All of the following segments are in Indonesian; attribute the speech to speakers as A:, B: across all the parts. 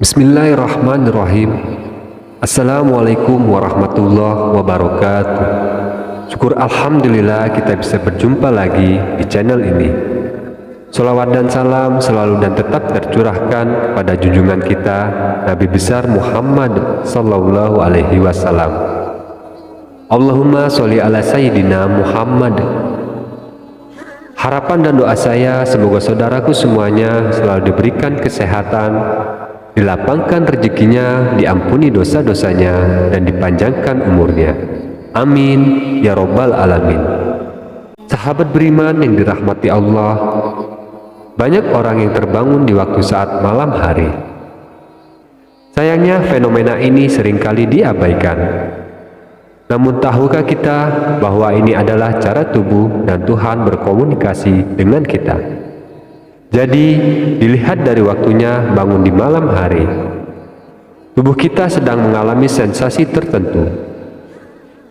A: Bismillahirrahmanirrahim. Assalamualaikum warahmatullahi wabarakatuh. Syukur Alhamdulillah kita bisa berjumpa lagi di channel ini. Salawat dan salam selalu dan tetap tercurahkan kepada junjungan kita Nabi besar Muhammad sallallahu alaihi wasallam. Allahumma sholli ala sayyidina Muhammad. Harapan dan doa saya semoga saudaraku semuanya selalu diberikan kesehatan, dilapangkan rezekinya, diampuni dosa-dosanya, dan dipanjangkan umurnya. Amin ya robbal alamin. Sahabat beriman yang dirahmati Allah, banyak orang yang terbangun di waktu saat malam hari. Sayangnya fenomena ini seringkali diabaikan. Namun tahukah kita bahwa ini adalah cara tubuh dan Tuhan berkomunikasi dengan kita? Jadi, dilihat dari waktunya bangun di malam hari. Tubuh kita sedang mengalami sensasi tertentu.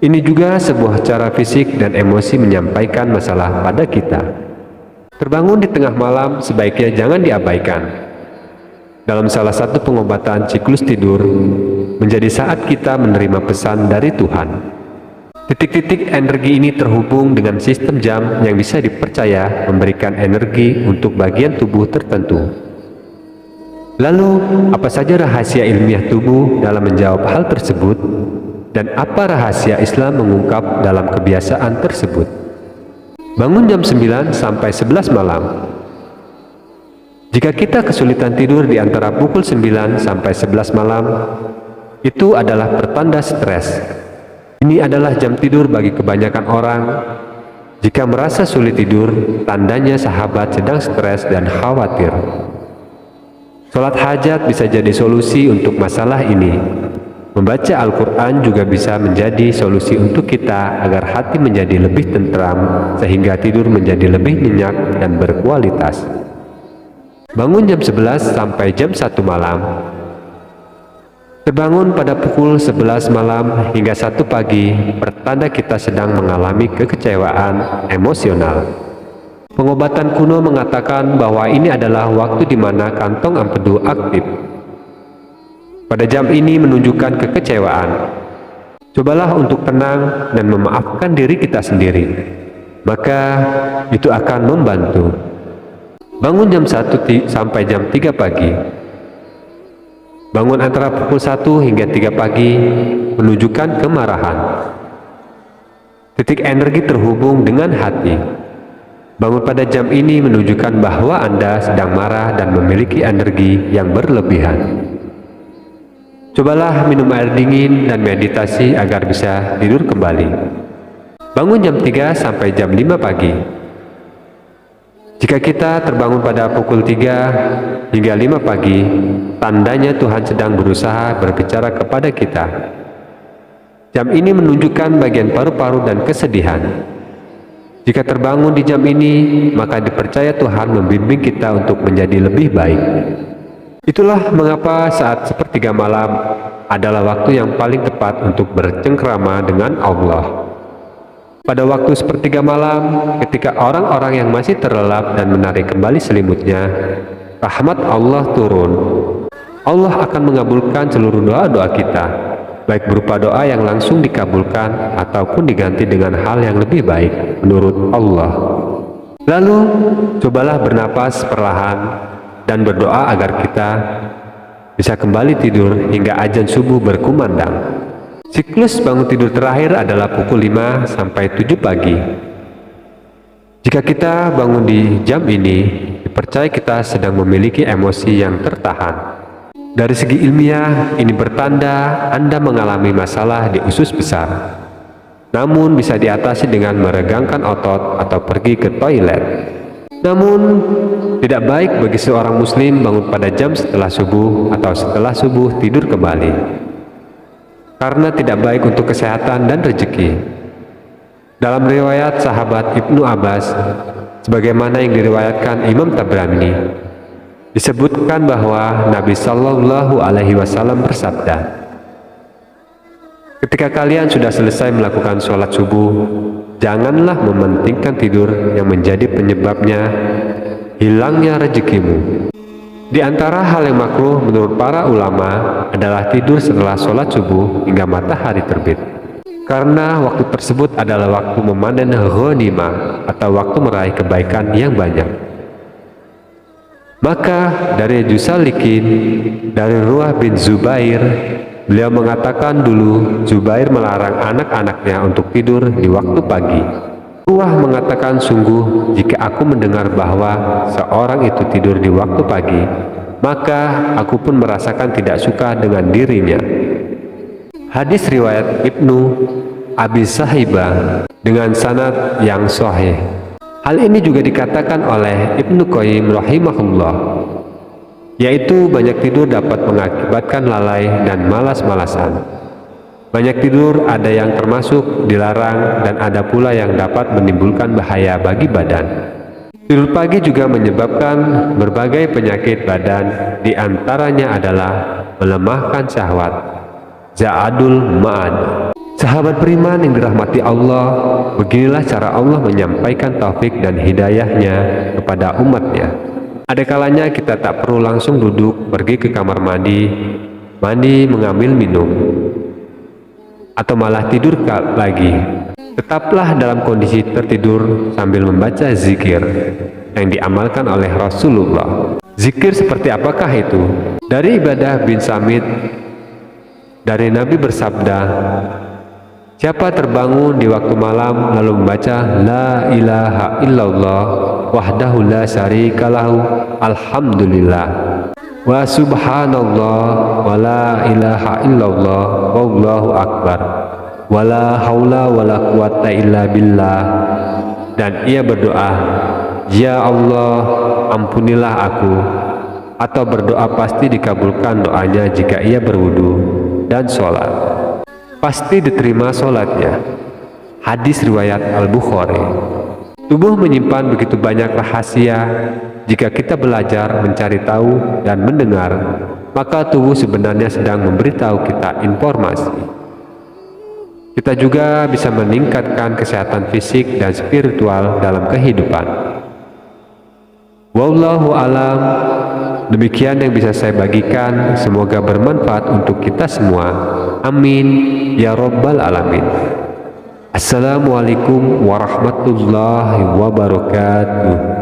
A: Ini juga sebuah cara fisik dan emosi menyampaikan masalah pada kita. Terbangun di tengah malam sebaiknya jangan diabaikan. Dalam salah satu pengobatan siklus tidur, menjadi saat kita menerima pesan dari Tuhan. Titik-titik energi ini terhubung dengan sistem jam yang bisa dipercaya memberikan energi untuk bagian tubuh tertentu. Lalu, apa saja rahasia ilmiah tubuh dalam menjawab hal tersebut? Dan apa rahasia Islam mengungkap dalam kebiasaan tersebut? Bangun jam 9 sampai 11 malam. Jika kita kesulitan tidur di antara pukul 9 sampai 11 malam, itu adalah pertanda stres. Ini adalah jam tidur bagi kebanyakan orang. Jika merasa sulit tidur, tandanya sahabat sedang stres dan khawatir. Sholat hajat bisa jadi solusi untuk masalah ini. Membaca Al-Quran juga bisa menjadi solusi untuk kita agar hati menjadi lebih tentram, sehingga tidur menjadi lebih nyenyak dan berkualitas. Bangun jam 11 sampai jam 1 malam. Terbangun pada pukul 11 malam hingga 1 pagi, pertanda kita sedang mengalami kekecewaan emosional. Pengobatan kuno mengatakan bahwa ini adalah waktu di mana kantong empedu aktif. Pada jam ini menunjukkan kekecewaan. Cobalah untuk tenang dan memaafkan diri kita sendiri. Maka itu akan membantu. Bangun jam 1 sampai jam 3 pagi. Bangun antara pukul 1 hingga 3 pagi menunjukkan kemarahan. Titik energi terhubung dengan hati. Bangun pada jam ini menunjukkan bahwa Anda sedang marah dan memiliki energi yang berlebihan. Cobalah minum air dingin dan meditasi agar bisa tidur kembali. Bangun jam 3 sampai jam 5 pagi. Jika kita terbangun pada pukul 3 hingga 5 pagi, tandanya Tuhan sedang berusaha berbicara kepada kita. Jam ini menunjukkan bagian paru-paru dan kesedihan. Jika terbangun di jam ini, maka dipercaya Tuhan membimbing kita untuk menjadi lebih baik. Itulah mengapa saat sepertiga malam adalah waktu yang paling tepat untuk bercengkrama dengan Allah. Pada waktu sepertiga malam, ketika orang-orang yang masih terlelap dan menarik kembali selimutnya, rahmat Allah turun. Allah akan mengabulkan seluruh doa-doa kita, baik berupa doa yang langsung dikabulkan ataupun diganti dengan hal yang lebih baik menurut Allah. Lalu, cobalah bernapas perlahan dan berdoa agar kita bisa kembali tidur hingga azan subuh berkumandang. Siklus bangun tidur terakhir adalah pukul 5 sampai 7 pagi. Jika kita bangun di jam ini, dipercaya kita sedang memiliki emosi yang tertahan. Dari segi ilmiah, ini bertanda Anda mengalami masalah di usus besar. Namun bisa diatasi dengan meregangkan otot atau pergi ke toilet. Namun, tidak baik bagi seorang muslim bangun pada jam setelah subuh atau setelah subuh tidur kembali. Karena tidak baik untuk kesehatan dan rezeki. Dalam riwayat sahabat Ibnu Abbas, sebagaimana yang diriwayatkan Imam Tabrani, disebutkan bahwa Nabi Shallallahu Alaihi Wasallam bersabda, ketika kalian sudah selesai melakukan sholat subuh, janganlah mementingkan tidur yang menjadi penyebabnya hilangnya rezekimu. Di antara hal yang makruh menurut para ulama adalah tidur setelah sholat subuh hingga matahari terbit. Karena waktu tersebut adalah waktu memanen ghanimah atau waktu meraih kebaikan yang banyak. Maka dari Jusalikin, dari Ruah bin Zubair, beliau mengatakan dulu Zubair melarang anak-anaknya untuk tidur di waktu pagi. Ruah mengatakan, sungguh jika aku mendengar bahwa seorang itu tidur di waktu pagi, maka aku pun merasakan tidak suka dengan dirinya. Hadis riwayat Ibnu Abi Sahibah dengan sanad yang sahih. Hal ini juga dikatakan oleh Ibnu Qayyim rahimahullah, yaitu banyak tidur dapat mengakibatkan lalai dan malas-malasan. Banyak tidur ada yang termasuk dilarang dan ada pula yang dapat menimbulkan bahaya bagi badan. Tidur pagi juga menyebabkan berbagai penyakit badan, di antaranya adalah melemahkan syahwat, za'adul ma'ad. Sahabat beriman yang dirahmati Allah, beginilah cara Allah menyampaikan taufik dan hidayahnya kepada umatnya. Ada kalanya kita tak perlu langsung duduk pergi ke kamar mandi mengambil minum, atau malah tidur lagi. Tetaplah dalam kondisi tertidur sambil membaca zikir yang diamalkan oleh Rasulullah. Zikir seperti apakah itu? Dari Ibadah bin Samit, dari Nabi bersabda, siapa terbangun di waktu malam lalu membaca La ilaha illallah wahdahu la syarikalahu alhamdulillah wa subhanallah wa la ilaha illallah wallahu akbar wa la haula wa la quwata illa billah, dan ia berdoa, ya Allah ampunilah aku, atau berdoa pasti dikabulkan doanya jika ia berwudu dan sholat, pasti diterima sholatnya. Hadis riwayat Al-Bukhari. Tubuh menyimpan begitu banyak rahasia. Jika kita belajar mencari tahu dan mendengar, maka tubuh sebenarnya sedang memberitahu kita informasi. Kita juga bisa meningkatkan kesehatan fisik dan spiritual dalam kehidupan. Wallahu alam. Demikian yang bisa saya bagikan, semoga bermanfaat untuk kita semua. Amin ya rabbal alamin. Assalamualaikum warahmatullahi wabarakatuh.